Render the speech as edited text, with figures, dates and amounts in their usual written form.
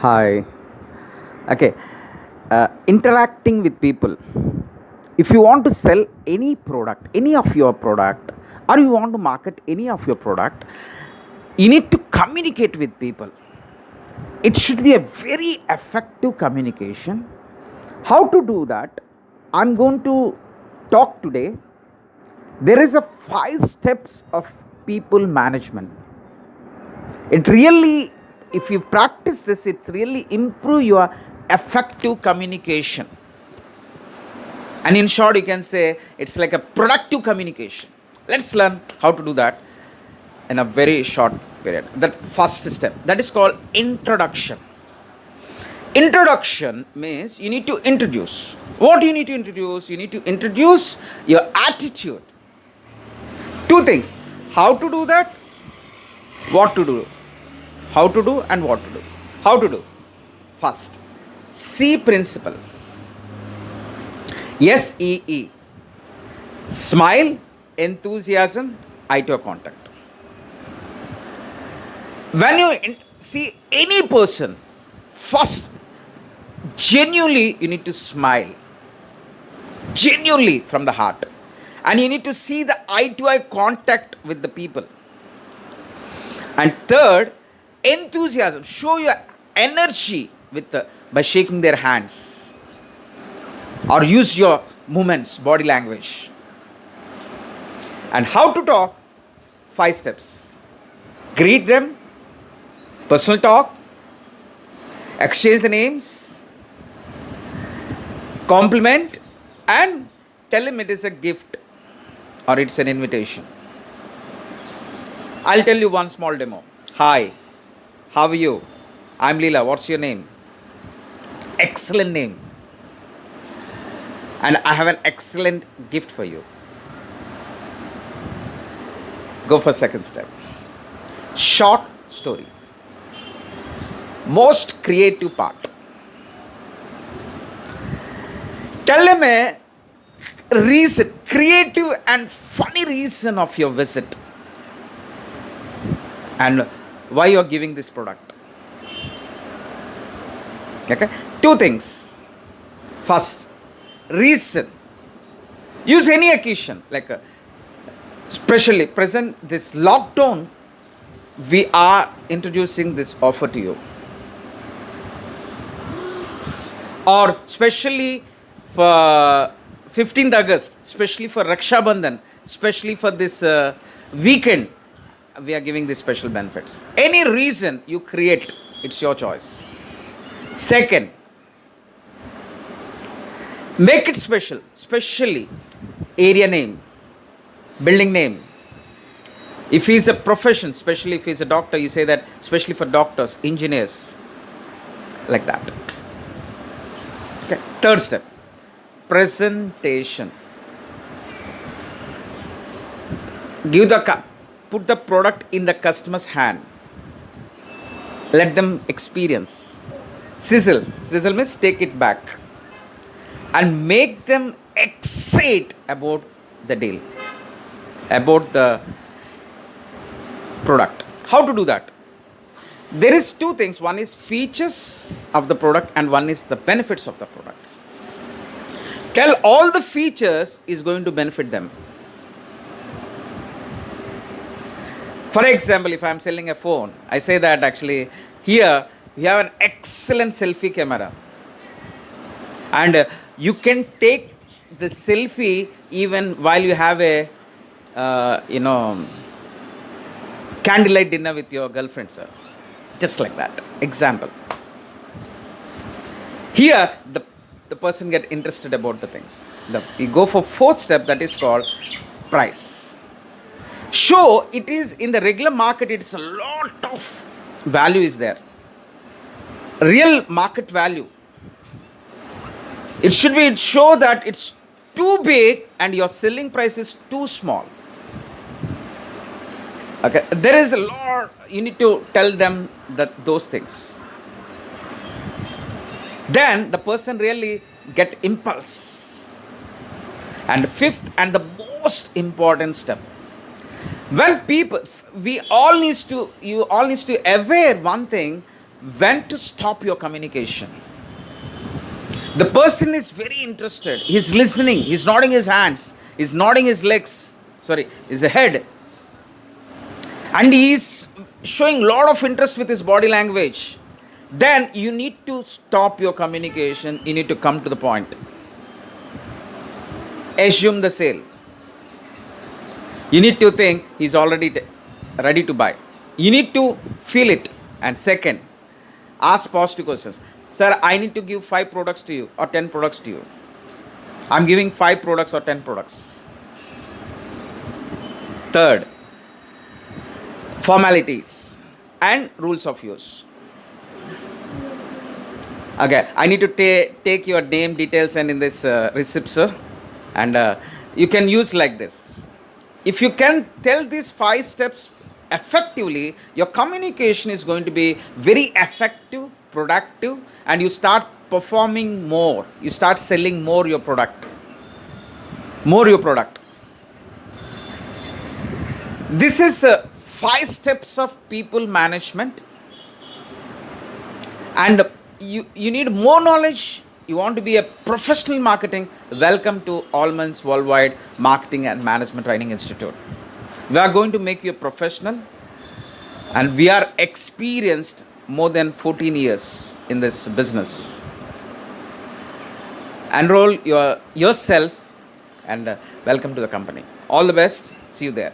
Hi. Okay. Interacting with people. If you want to sell any product, any of your product, or you want to market any of your product, you need to communicate with people. It should be a very effective communication. How to do that? I'm going to talk today. There is a 5 steps of people management. It really, if you practice this, it's really improve your effective communication. And in short, you can say it's like a productive communication. Let's learn how to do that in a very short period. That first step, that is called introduction. Introduction means you need to introduce. What you need to introduce? You need to introduce your attitude. Two things: how to do that, what to do. How to do and what to do. How to do? First, C principle. SEE. Smile, enthusiasm, eye to contact. When you see any person, first, genuinely you need to smile. Genuinely from the heart. And you need to see the eye to eye contact with the people. And third, enthusiasm. Show your energy by shaking their hands. Or use your movements, body language. And how to talk? 5 steps. Greet them, personal talk, exchange the names, compliment, and tell him it is a gift or it's an invitation. I'll tell you one small demo. Hi, how are you? I'm Leela. What's your name? Excellent name. And I have an excellent gift for you. Go for second step. Short story. Most creative part. Tell them a reason, creative and funny reason of your visit. And why you are giving this product. Okay? 2 things. First, reason. Use any occasion, like especially present this lockdown, we are introducing this offer to you. Or especially for 15th August, especially for Raksha Bandhan, especially for this weekend, we are giving these special benefits. Any reason you create, it's your choice. Second, make it special, especially area name, building name. If he's a profession, especially if he's a doctor, you say that especially for doctors, engineers, like that. Okay. Third step, presentation. Put the product in the customer's hand. Let them experience. Sizzle. Sizzle means take it back. And make them excited about the deal, about the product. How to do that? There is 2 things. One is features of the product and one is the benefits of the product. Tell all the features is going to benefit them. For example, if I am selling a phone, I say that actually here we have an excellent selfie camera. And you can take the selfie even while you have a, candlelight dinner with your girlfriend, sir. Just like that. Example. Here, the person get interested about the things. You go for 4th step, that is called price. Show it is in the regular market, it's a lot of value is there. Real market value. It should be show that it's too big and your selling price is too small. Okay, there is a lot, you need to tell them those things. Then the person really get impulse. And 5th and the most important step, when people, you all needs to aware one thing, when to stop your communication. The person is very interested. He's listening. He's nodding his hands. He's nodding his legs. Sorry, his head. And he's showing a lot of interest with his body language. Then you need to stop your communication. You need to come to the point. Assume the sale. You need to think he's already ready to buy. You need to feel it. And second, ask positive questions. Sir, I need to give 5 products to you or 10 products to you. I'm giving 5 products or 10 products. Third, formalities and rules of use. Okay, I need to take your name details and in this receipt, sir. And you can use like this. If you can tell these 5 steps effectively, your communication is going to be very effective, productive, and you start performing more. You start selling more your product. More your product. This is 5 steps of people management. And you need more knowledge. You want to be a professional marketing. Welcome to Allman's Worldwide Marketing and Management Training Institute. We are going to make you a professional, and we are experienced more than 14 years in this business. Enroll yourself and welcome to the company. All the best. See you there.